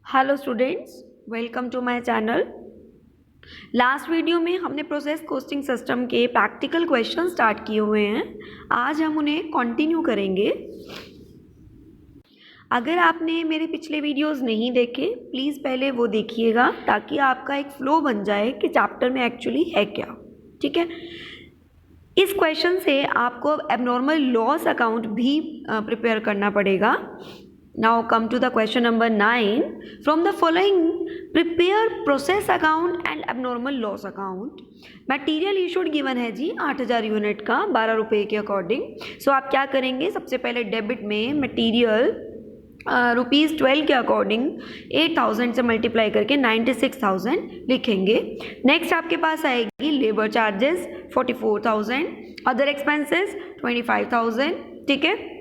Hello students, welcome to my channel. Last video में हमने process costing system के practical question start किए हुए हैं। आज हम उन्हें कंटिन्यू करेंगे। अगर आपने मेरे पिछले वीडियोस नहीं देखे, प्लीज़ पहले वो देखिएगा ताकि आपका एक फ्लो बन जाए कि चैप्टर में एक्चुअली है क्या। ठीक है, इस क्वेश्चन से आपको एबनॉर्मल लॉस अकाउंट भी प्रिपेयर करना पड़ेगा। Now come to the question number 9. From the following, prepare process account and abnormal loss account. Material issued given है जी 8000 यूनिट का 12 रुपये के अकॉर्डिंग। सो आप क्या करेंगे, सबसे पहले डेबिट में मटीरियल ₹12 के अकॉर्डिंग 8000 से मल्टीप्लाई करके 96,000 लिखेंगे। नेक्स्ट आपके पास आएगी लेबर चार्जेस 44,000, अदर एक्सपेंसेस 25,000। ठीक है,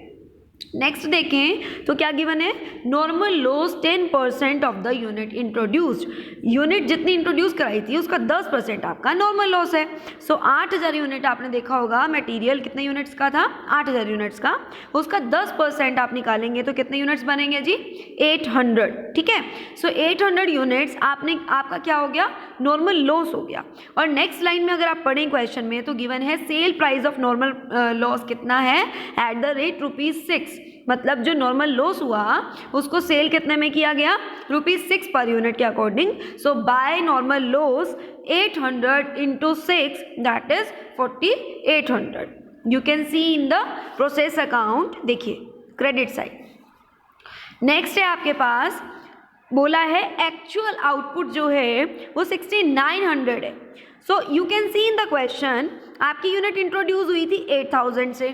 नेक्स्ट देखें तो क्या गिवन है, normal loss 10% of the unit introduced. Unit जितनी इंट्रोड्यूस कराई थी उसका 10% आपका नॉर्मल लॉस है। सो 8000 यूनिट आपने देखा होगा, मटेरियल कितने यूनिट्स का था, 8000 यूनिट्स का, उसका 10% आप निकालेंगे तो कितने यूनिट्स बनेंगे जी, 800। ठीक है, सो 800 यूनिट्स आपका क्या हो गया, नॉर्मल लॉस हो गया। और नेक्स्ट लाइन में अगर आप पढ़ें क्वेश्चन में तो गिवन है sale price of normal loss कितना है, एट द रेट ₹6। मतलब जो नॉर्मल लॉस हुआ उसको सेल कितने में किया गया, ₹6 पर यूनिट के according. So by normal loss 800 into 6, that is 4800। You can see in the process account. देखिए क्रेडिट साइड। नेक्स्ट है आपके पास बोला है एक्चुअल आउटपुट जो है वो 6900 है। So you can see in the question, आपकी यूनिट इंट्रोड्यूस हुई थी 8000 से,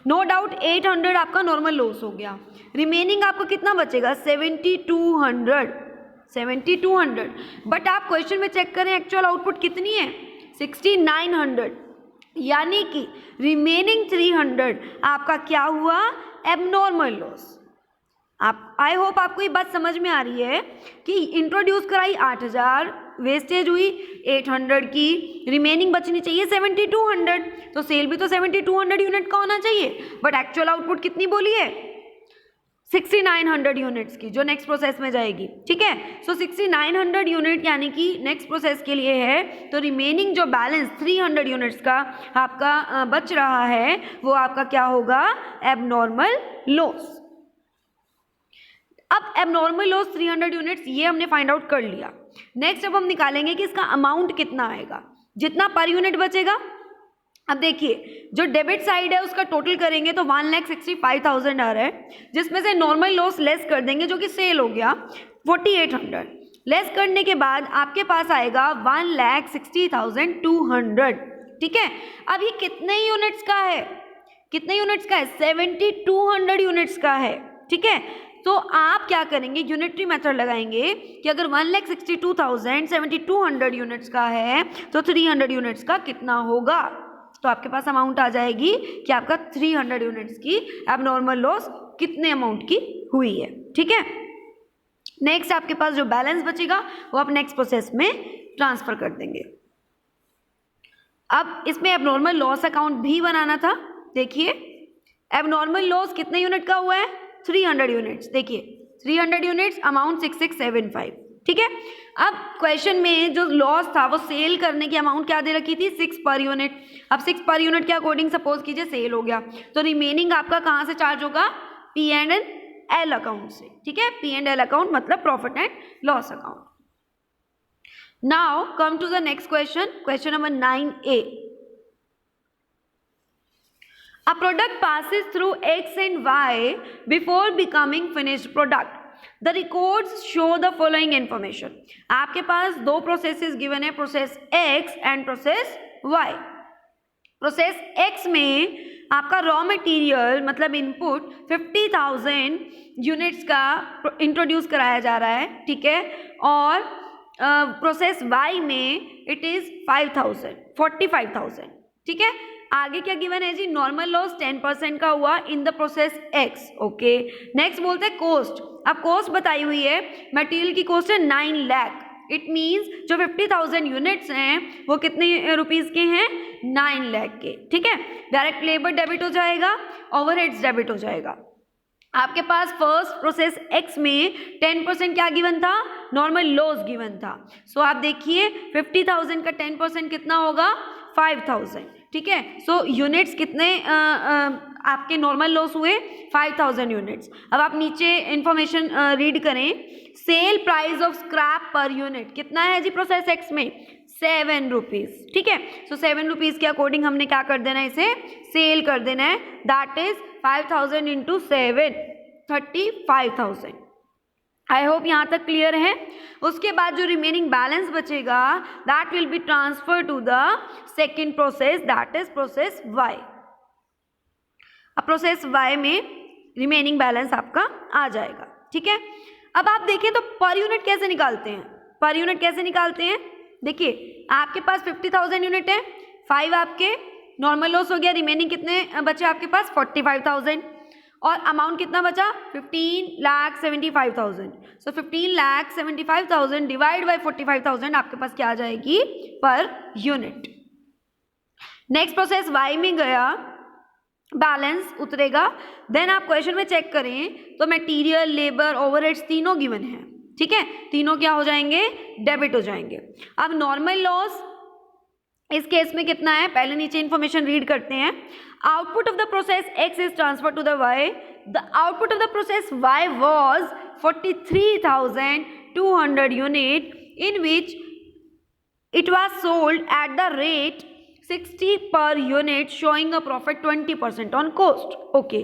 नो डाउट 800 आपका नॉर्मल लॉस हो गया। रिमेनिंग आपको कितना बचेगा, 7200। बट आप क्वेश्चन में चेक करें एक्चुअल आउटपुट कितनी है, 6900। यानी कि रिमेनिंग 300 आपका क्या हुआ, एबनॉर्मल लॉस। आप आई होप आपको ये बात समझ में आ रही है कि इंट्रोड्यूस कराई 8000, वेस्टेज हुई 800 की, रिमेनिंग बचनी चाहिए 7200। तो सेल भी तो 7200 यूनिट का होना चाहिए, बट एक्चुअल आउटपुट कितनी बोली है, 6900 यूनिट्स की, जो नेक्स्ट प्रोसेस में जाएगी। ठीक है, सो 6900 यूनिट यानी कि नेक्स्ट प्रोसेस के लिए है। तो रिमेनिंग जो बैलेंस 300 यूनिट्स का आपका बच रहा है वो आपका क्या होगा, एबनॉर्मल लॉस। अब एबनॉर्मल लॉस 300 यूनिट्स ये हमने फाइंड आउट कर लिया। नेक्स्ट अब हम निकालेंगे कि इसका अमाउंट कितना आएगा, जितना पर यूनिट बचेगा। अब देखिए जो डेबिट साइड है उसका टोटल करेंगे तो 1,65,000 आ रहा है, जिसमें से नॉर्मल लॉस लेस कर देंगे जो कि सेल हो गया 4800। लेस करने के बाद आपके पास आएगा 1,60,200। ठीक है, अब ये कितने यूनिट्स का है, 7200 यूनिट्स का है। ठीक है, तो आप क्या करेंगे, यूनिटरी मेथड लगाएंगे कि अगर 1,62,000 यूनिट्स का है तो 300 यूनिट्स का कितना होगा। तो आपके पास अमाउंट आ जाएगी कि आपका 300 यूनिट्स की एबनॉर्मल लॉस कितने अमाउंट की हुई है। ठीक है, नेक्स्ट आपके पास जो बैलेंस बचेगा वो आप नेक्स्ट प्रोसेस में ट्रांसफर कर देंगे। अब इसमें एबनॉर्मल लॉस अकाउंट भी बनाना था। देखिए एबनॉर्मल लॉस कितने यूनिट का हुआ है, 300 यूनिट्स। देखिए 300 यूनिट्स, अमाउंट 6675। ठीक है, अब क्वेश्चन में जो लॉस था वो सेल करने की अमाउंट क्या दे रखी थी, 6 पर यूनिट। अब 6 पर यूनिट के अकॉर्डिंग सपोज कीजिए सेल हो गया, तो रिमेनिंग आपका कहाँ से चार्ज होगा, P&L अकाउंट से। ठीक है, P&L अकाउंट मतलब profit and loss account. Now come to the next question, question number 9A। A product passes through X and Y before becoming finished product. The records show the following information. आपके पास दो processes given है, process X and process Y। Process X में आपका raw material मतलब input 50,000 units का introduce कराया जा रहा है। ठीक है, और प्रोसेस Y में इट इज 45,000। ठीक है, आगे क्या गिवन है जी, नॉर्मल लॉस 10% का हुआ in the process X। Okay, next बोलते हैं कॉस्ट। अब कॉस्ट बताई हुई है, मटेरियल की कॉस्ट है 9 लाख। इट मीन्स जो 50,000 यूनिट्स हैं वो कितने रुपीस के हैं, 9 लाख के। ठीक है, डायरेक्ट लेबर डेबिट हो जाएगा, ओवरहेड्स डेबिट हो जाएगा। आपके पास फर्स्ट प्रोसेस एक्स में 10% क्या गिवन था, नॉर्मल लॉस गिवन था। सो आप देखिए 50,000 का 10% कितना होगा, 5,000, ठीक है। सो यूनिट्स कितने आपके नॉर्मल लॉस हुए, 5,000 यूनिट्स। अब आप नीचे इंफॉर्मेशन रीड करें, sale price of scrap per unit कितना है जी प्रोसेस एक्स में, 7 रुपीज, ठीक है। सो 7 रुपीज के अकॉर्डिंग हमने क्या कर देना है, इसे सेल कर देना है, that is 5,000 into 7, 35,000। I hope यहाँ तक क्लियर है। उसके बाद जो रिमेनिंग बैलेंस बचेगा that will be transfer to the second process, that is process Y. अब प्रोसेस वाई में रिमेनिंग बैलेंस आपका आ जाएगा, ठीक है। अब आप देखें तो पर यूनिट कैसे निकालते हैं, पर यूनिट कैसे निकालते हैं, देखिए आपके पास 50,000 यूनिट है, 5 आपके नॉर्मल लॉस हो गया, रिमेनिंग कितने बचे आपके पास 45,000 और अमाउंट कितना बचा 15,75,000। सो 15,75,000 डिवाइड बाय 45,000 आपके पास क्या आ जाएगी per unit. Next process Y में गया, बैलेंस उतरेगा, देन आप क्वेश्चन में चेक करें तो मटेरियल, लेबर, ओवरहेड्स तीनों गिवन है, ठीक है, तीनों क्या हो जाएंगे, डेबिट हो जाएंगे। अब नॉर्मल लॉस इस केस में कितना है, पहले नीचे इंफॉर्मेशन रीड करते हैं। Output of the process X is transfer to the Y, the output of the process Y was 43,200 unit in which it was sold at the rate 60 per unit showing a profit 20% on cost. Okay,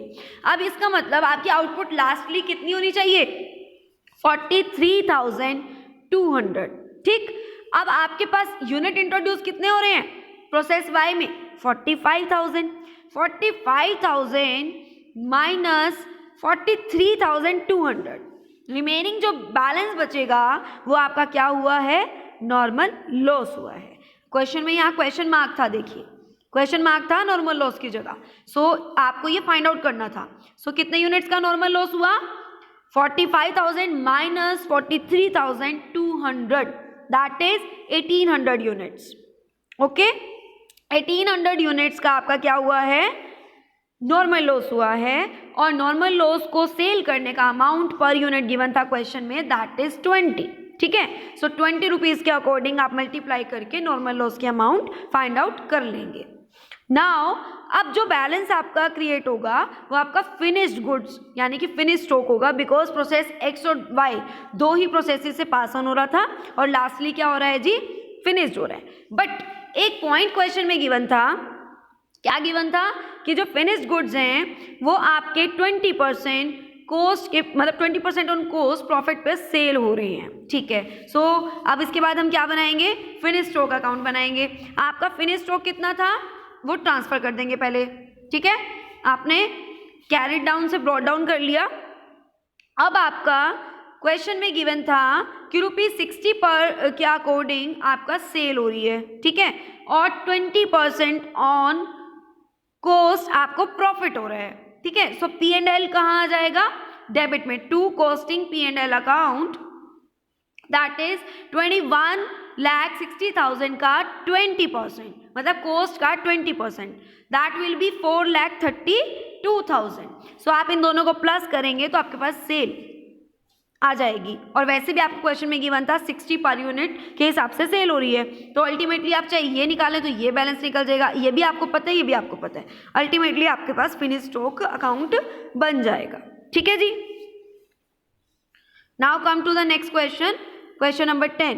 अब इसका मतलब आपकी output lastly कितनी होनी चाहिए, 43,200, ठीक। अब आपके पास यूनिट इंट्रोड्यूस कितने हो रहे हैं प्रोसेस वाई में, 45,000 माइनस 43,200, रिमेनिंग जो बैलेंस बचेगा वो आपका क्या हुआ है, नॉर्मल लॉस हुआ है। क्वेश्चन में यहाँ क्वेश्चन मार्क था, देखिए क्वेश्चन मार्क था नॉर्मल लॉस की जगह। सो आपको ये फाइंड आउट करना था। सो कितने यूनिट्स का नॉर्मल लॉस हुआ, 45,000 minus 43,200, that is 1800 units. Okay, 1800 units का आपका क्या हुआ है, नॉर्मल लॉस हुआ है। और नॉर्मल लॉस को सेल करने का अमाउंट पर यूनिट गिवन था क्वेश्चन में, दैट इज 20, ठीक है। सो 20 रुपीज के अकॉर्डिंग आप मल्टीप्लाई करके नॉर्मल लॉस की अमाउंट फाइंड आउट कर लेंगे। नाउ अब जो बैलेंस आपका क्रिएट होगा वो आपका फिनिश्ड गुड्स यानी कि फिनिश स्टॉक होगा, बिकॉज प्रोसेस एक्स और वाई दो ही प्रोसेसेस से पास ऑन हो रहा था और लास्टली क्या हो रहा है जी, फिनिश्ड हो रहा है। बट एक पॉइंट क्वेश्चन में गिवन था, क्या गिवन था कि जो फिनिश्ड गुड्स हैं वो आपके 20% कॉस्ट के मतलब 20% ऑन कॉस्ट प्रॉफिट पे सेल हो रही हैं, ठीक है। सो अब इसके बाद हम क्या बनाएंगे, फिनिश स्टॉक अकाउंट बनाएंगे। आपका फिनिश स्टॉक कितना था वो ट्रांसफर कर देंगे पहले, ठीक है। आपने कैरिड डाउन से ब्रॉट डाउन कर लिया। अब आपका क्वेश्चन में गिवन था कि ₹60 पर के अकॉर्डिंग आपका सेल हो रही है, ठीक है, और 20% ऑन कॉस्ट आपको प्रॉफिट हो रहा है, ठीक है। सो P&L कहाँ आ जाएगा, डेबिट में, to costing P&L account, that is 21,60,000 का 20%, मतलब कॉस्ट का 20%, दैट विल बी 4,32,000। सो आप इन दोनों को प्लस करेंगे तो आपके पास सेल आ जाएगी। और वैसे भी आपको क्वेश्चन में गिवन था 60 पर यूनिट के हिसाब से सेल हो रही है, तो अल्टीमेटली आप चाहे ये निकालें तो ये बैलेंस निकल जाएगा, ये भी आपको पता है, ये भी आपको पता है, अल्टीमेटली आपके पास फिनिश स्टॉक अकाउंट बन जाएगा, ठीक है जी। Now come to the next question, question number 10।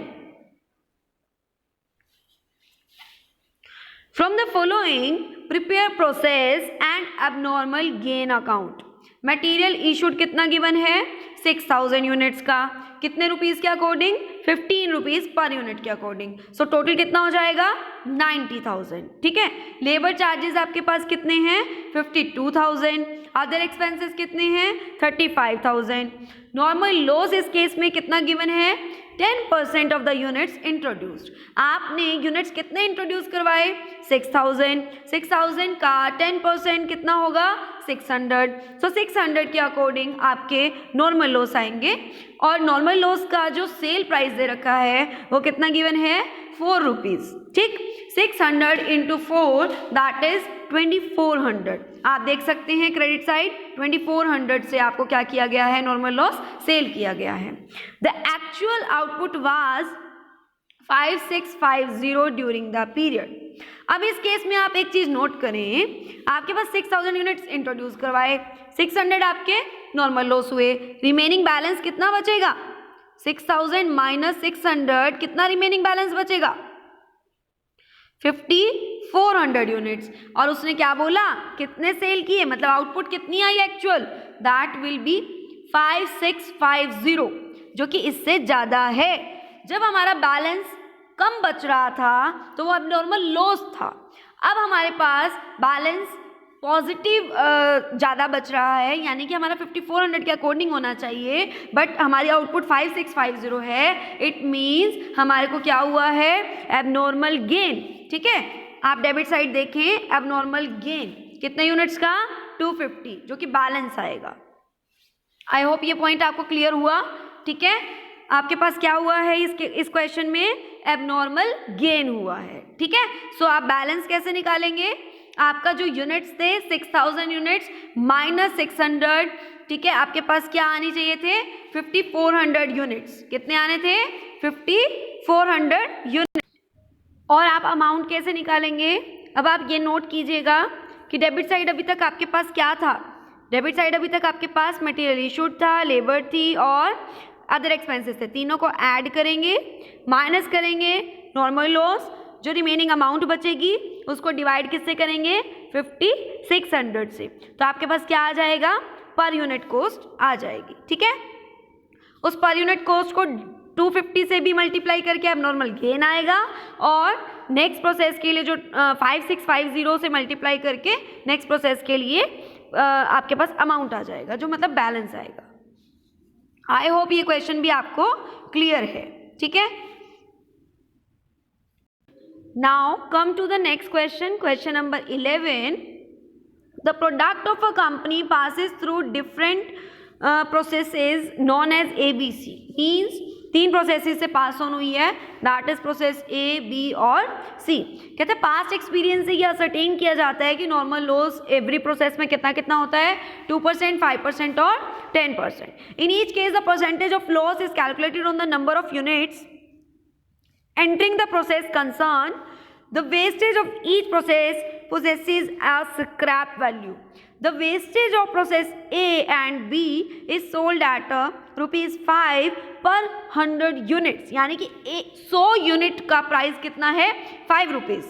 From the following prepare process and abnormal gain account. Material issued कितना गिवन है, 6,000 यूनिट्स का, कितने रुपीज़ के अकॉर्डिंग, 15 रुपीज़ पर यूनिट के अकॉर्डिंग। सो टोटल कितना हो जाएगा, 90,000, ठीक है। लेबर चार्जेस आपके पास कितने हैं, 52,000। अदर एक्सपेंसेस कितने हैं, 35,000। नॉर्मल लॉस इस केस में कितना गिवन है, 10% ऑफ द यूनिट्स इंट्रोड्यूस्ड। आपने यूनिट्स कितने इंट्रोड्यूस करवाए, 6,000 का 10% कितना होगा, 600। सो 600 के अकॉर्डिंग आपके नॉर्मल लॉस आएंगे। और नॉर्मल लॉस का जो सेल प्राइस दे रखा है वो कितना गिवन है, 4 रुपीज़, ठीक। 600 इंटू 4 दैट इज 2400। आप देख सकते हैं क्रेडिट साइड 2400 से आपको क्या किया गया है, नॉर्मल लॉस सेल किया गया है। The actual output was 5650 during the period. अब इस केस में आप एक चीज नोट करें, आपके पास 6000 यूनिट्स इंट्रोड्यूस करवाए, 600 आपके नॉर्मल लॉस हुए, रिमेनिंग बैलेंस कितना बचेगा, 6000 माइनस 600 कितना रिमेनिंग बैलेंस बचेगा, 5400 यूनिट्स। और उसने क्या बोला, कितने सेल किए, मतलब आउटपुट कितनी आई एक्चुअल, दैट विल बी 5650, जो कि इससे ज़्यादा है। जब हमारा बैलेंस कम बच रहा था तो वो एबनॉर्मल लॉस था। अब हमारे पास बैलेंस पॉजिटिव ज़्यादा बच रहा है, यानी कि हमारा 5400 के अकॉर्डिंग होना चाहिए, बट हमारी आउटपुट 5650 है। इट मीन्स हमारे को क्या हुआ है, एबनॉर्मल गेन। ठीक है, आप डेबिट साइड देखें, एबनॉर्मल गेन कितने यूनिट्स का, 250, जो कि बैलेंस आएगा। आई होप ये पॉइंट आपको क्लियर हुआ। ठीक है, आपके पास क्या हुआ है इस क्वेश्चन में, एबनॉर्मल गेन हुआ है। ठीक है, सो आप बैलेंस कैसे निकालेंगे, आपका जो यूनिट्स थे 6000 यूनिट्स माइनस 600, ठीक है, आपके पास क्या आनी चाहिए थे, 5400 यूनिट्स। कितने आने थे, 5400 यूनिट्स। और आप अमाउंट कैसे निकालेंगे, अब आप ये नोट कीजिएगा कि डेबिट साइड अभी तक आपके पास क्या था, डेबिट साइड अभी तक आपके पास मटेरियल इशूड था, लेबर थी और अदर एक्सपेंसेस थे। तीनों को ऐड करेंगे, माइनस करेंगे नॉर्मल लॉस, जो रिमेनिंग अमाउंट बचेगी उसको डिवाइड किससे करेंगे, 5600 से। तो आपके पास क्या आ जाएगा, पर यूनिट कॉस्ट आ जाएगी। ठीक है, उस पर यूनिट कॉस्ट को 250 से भी मल्टीप्लाई करके एबनॉर्मल गेन आएगा, और नेक्स्ट प्रोसेस के लिए जो 5650 से मल्टीप्लाई करके नेक्स्ट प्रोसेस के लिए आपके पास अमाउंट आ जाएगा, जो मतलब बैलेंस आएगा। आई होप ये क्वेश्चन भी आपको क्लियर है। ठीक है, now come to the next question, question number 11। The product of a company passes through different processes known as ABC, means 3 processes से पास ऑन हुई है, that is process A, B और C। कहते हैं past experience से ये ascertain किया जाता है कि नॉर्मल लॉस एवरी प्रोसेस में कितना कितना होता है, 2%, 5% और 10%। In each case the percentage of loss is calculated on the number of units entering the process concerned. The wastage of each process possesses a scrap value. The wastage of process A and B is sold at ₹5 per 100 units, यानी कि 100 unit का price कितना है, 5 rupees.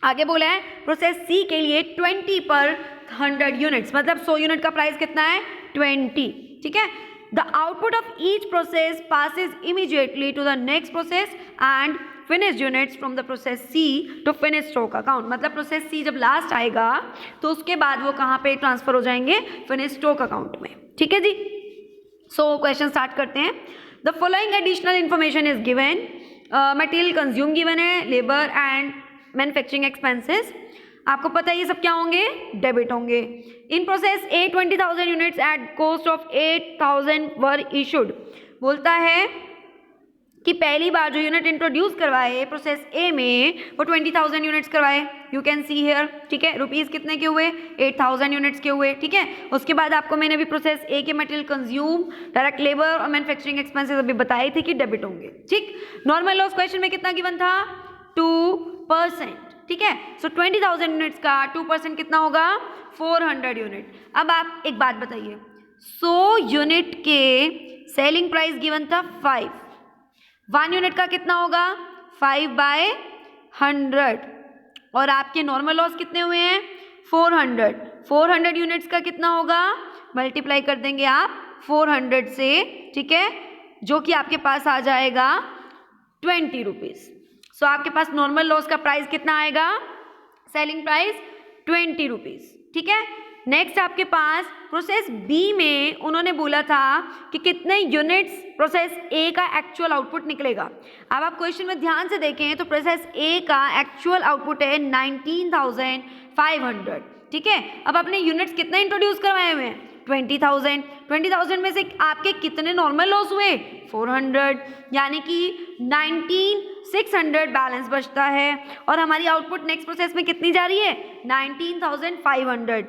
आगे बोला है process C के लिए 20 पर 100 यूनिट्स, मतलब 100 यूनिट का प्राइस कितना है, 20। ठीक है, the output of each process passes immediately to the next process and finished units from the process C to finished stock account। मतलब प्रोसेस C जब लास्ट आएगा तो उसके बाद वो कहाँ पे ट्रांसफर हो जाएंगे, finished stock account में। ठीक है जी, सो क्वेश्चन स्टार्ट करते हैं। The following additional information is given, material consume given है, लेबर एंड मैन्युफैक्चरिंग एक्सपेंसेस। आपको पता है ये सब क्या होंगे, डेबिट होंगे। In process A 20,000 units at cost of 8,000 were issued. बोलता है कि पहली बार जो यूनिट इंट्रोड्यूस करवाए प्रोसेस A में वो 20,000 यूनिट्स करवाए, यू कैन सी हियर। ठीक है, रुपीज़ कितने के हुए, 8,000 यूनिट्स के हुए। ठीक है, उसके बाद आपको मैंने अभी प्रोसेस A के मटेरियल कंज्यूम, डायरेक्ट लेबर और मैन्युफैक्चरिंग एक्सपेंसेस अभी बताए थे कि डेबिट होंगे। ठीक, नॉर्मल लॉस क्वेश्चन में कितना गिवन था, 2%। ठीक है, सो 20,000 यूनिट्स का 2% कितना होगा, 400 यूनिट। अब आप एक बात बताइए, 100 यूनिट के सेलिंग प्राइस गिवन था 5, 1 यूनिट का कितना होगा, 5/100, और आपके नॉर्मल लॉस कितने हुए हैं, 400। 400 यूनिट्स का कितना होगा, मल्टीप्लाई कर देंगे आप 400 से। ठीक है, जो कि आपके पास आ जाएगा 20 रुपीज़। सो आपके पास नॉर्मल लॉस का प्राइस कितना आएगा, सेलिंग प्राइस 20 रुपीज़। ठीक है, नेक्स्ट आपके पास प्रोसेस B में उन्होंने बोला था कि कितने यूनिट्स प्रोसेस A का एक्चुअल आउटपुट निकलेगा। अब आप क्वेश्चन में ध्यान से देखें तो प्रोसेस A का एक्चुअल आउटपुट है 19,500। ठीक है, अब आपने यूनिट्स कितने इंट्रोड्यूस करवाए हुए हैं, 20,000। 20,000 में से आपके कितने नॉर्मल लॉस हुए, 400, यानी कि 19 19,600 बैलेंस बचता है और हमारी आउटपुट नेक्स्ट प्रोसेस में कितनी जा रही है 19,500,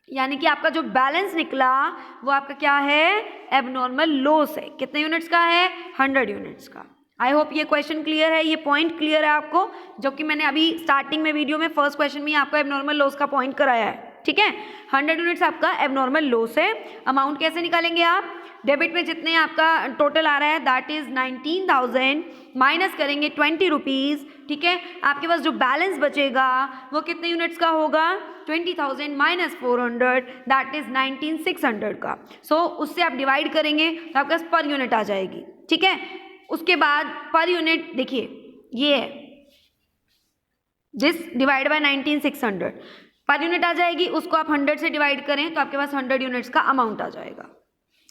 यानी कि आपका जो बैलेंस निकला वो आपका क्या है एबनॉर्मल लॉस है। कितने यूनिट्स का है 100 यूनिट्स का। आई होप ये क्वेश्चन क्लियर है, ये पॉइंट क्लियर है आपको, जो कि मैंने अभी स्टार्टिंग में वीडियो में फर्स्ट क्वेश्चन में आपको एबनॉर्मल लॉस का पॉइंट कराया है। ठीक है, 100 यूनिट्स आपका एबनॉर्मल लॉस है। अमाउंट कैसे निकालेंगे आप, डेबिट में जितने आपका टोटल आ रहा है दैट इज 19,000 माइनस करेंगे 20 रुपीज़। ठीक है, आपके पास जो बैलेंस बचेगा वो कितने यूनिट्स का होगा 20,000 माइनस 400 दैट इज 19,600 का। सो उससे आप डिवाइड करेंगे तो आपके पास पर यूनिट आ जाएगी। ठीक है, उसके बाद पर यूनिट देखिए ये है this divide by 19,600 per unit आ जाएगी, उसको आप 100 से डिवाइड करें तो आपके पास 100 यूनिट्स का अमाउंट आ जाएगा।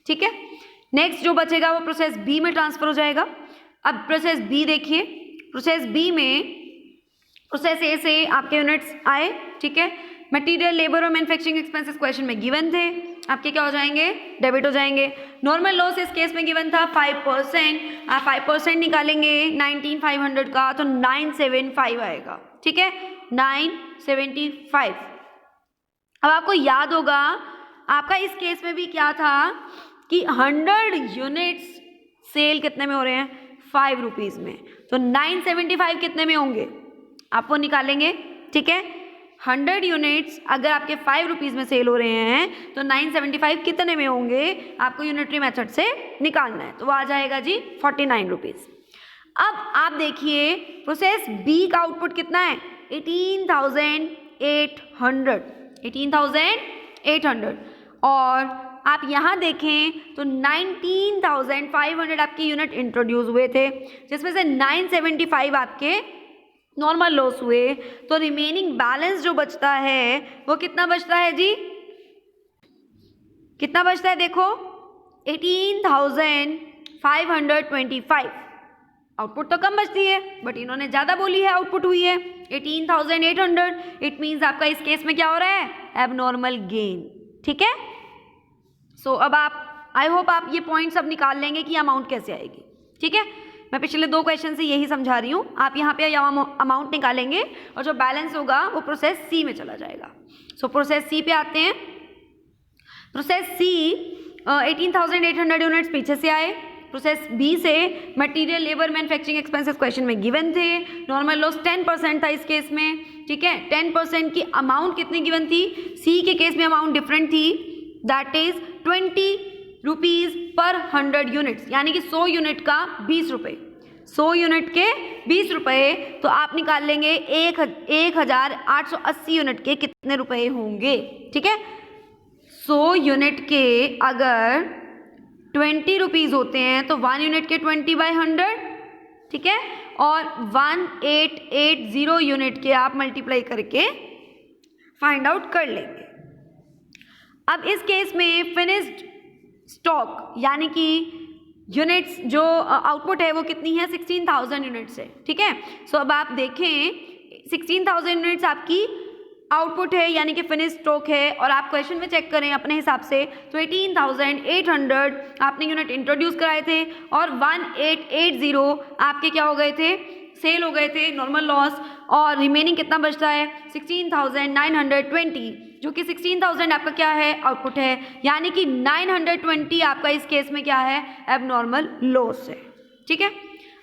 ठीक है, नेक्स्ट जो बचेगा वो प्रोसेस बी में ट्रांसफर हो जाएगा। अब प्रोसेस बी देखिए, प्रोसेस बी में प्रोसेस ए से आपके यूनिट्स आए। ठीक है, मटेरियल लेबर और मैन्युफैक्चरिंग एक्सपेंसेस क्वेश्चन में गिवन थे, आपके क्या हो जाएंगे डेबिट हो जाएंगे। नॉर्मल लॉस इस केस में गिवन था 5%, आप 5% निकालेंगे 19,500 का तो 975 आएगा। ठीक है, 975। अब आपको याद होगा आपका इस केस में भी क्या था कि 100 यूनिट्स सेल कितने में हो रहे हैं 5 रुपीज़ में, तो 975 कितने में होंगे आप वो निकालेंगे। ठीक है, 100 यूनिट्स अगर आपके 5 रुपीज़ में सेल हो रहे हैं तो 975 कितने में होंगे आपको यूनिटरी मेथड से निकालना है, तो वो आ जाएगा जी 49 रुपीज़। अब आप देखिए प्रोसेस बी का आउटपुट कितना है 18,800 और आप यहाँ देखें तो 19,500 आपके यूनिट इंट्रोड्यूस हुए थे, जिसमें से 975 आपके नॉर्मल लॉस हुए, तो रिमेनिंग बैलेंस जो बचता है वो कितना बचता है जी, कितना बचता है देखो 18,525। आउटपुट तो कम बचती है बट इन्होंने ज़्यादा बोली है, आउटपुट हुई है 18,800। इट मीन्स आपका इस केस में क्या हो रहा है एबनॉर्मल गेन। ठीक है, सो अब आप आई होप आप ये पॉइंट सब निकाल लेंगे कि अमाउंट कैसे आएगी। ठीक है, मैं पिछले 2 क्वेश्चन से यही समझा रही हूँ, आप यहाँ पे अमाउंट निकालेंगे और जो बैलेंस होगा वो प्रोसेस सी में चला जाएगा। सो प्रोसेस सी पे आते हैं। प्रोसेस सी 18,800 यूनिट्स पीछे से आए। प्रोसेस बी से material labour manufacturing expenses question में गिवन थे, नॉर्मल लॉस 10% था इस केस में। ठीक है, 10% की अमाउंट कितनी गिवन थी, सी के केस में अमाउंट डिफरेंट थी दैट इज 20 रुपीज़ पर 100 यूनिट्स, यानी कि 100 यूनिट का 20 रुपये, 100 यूनिट के 20 रुपये, तो आप निकाल लेंगे 1,880 यूनिट के कितने रुपए होंगे। ठीक है, 100 यूनिट के अगर 20 रुपीज़ होते हैं तो 1 यूनिट के 20/100। ठीक है, और 1880 यूनिट के आप मल्टीप्लाई करके फाइंड आउट कर लेंगे। अब इस केस में फिनिश्ड स्टॉक यानी कि यूनिट्स जो आउटपुट है वो कितनी है 16,000 यूनिट्स है। ठीक है, सो अब आप देखें 16,000 यूनिट्स आपकी आउटपुट है यानी कि फिनिश स्टॉक है, और आप क्वेश्चन में चेक करें अपने हिसाब से तो 18,800 आपने यूनिट इंट्रोड्यूस कराए थे और 1880 आपके क्या हो गए थे सेल हो गए थे नॉर्मल लॉस, और रिमेनिंग कितना बचता है 16,920, जो कि 16,000 आपका क्या है आउटपुट है, यानी कि 920 आपका इस केस में क्या है एबनॉर्मल लॉस है। ठीक है,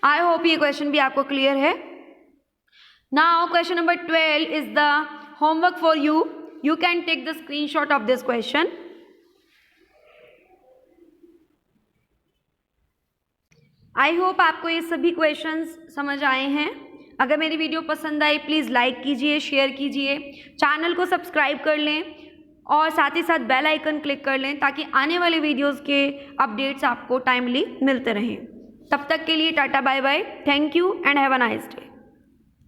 आई होप ये क्वेश्चन भी आपको क्लियर है। Now question number 12 is the homework for you. You can take the screenshot of this question. I hope आपको ये सभी क्वेश्चंस समझ आए हैं। अगर मेरी वीडियो पसंद आई प्लीज़ लाइक कीजिए, शेयर कीजिए, चैनल को सब्सक्राइब कर लें और साथ ही साथ बेल आइकन क्लिक कर लें ताकि आने वाले वीडियोस के अपडेट्स आपको टाइमली मिलते रहें। तब तक के लिए tata bye bye, thank you and have a nice day.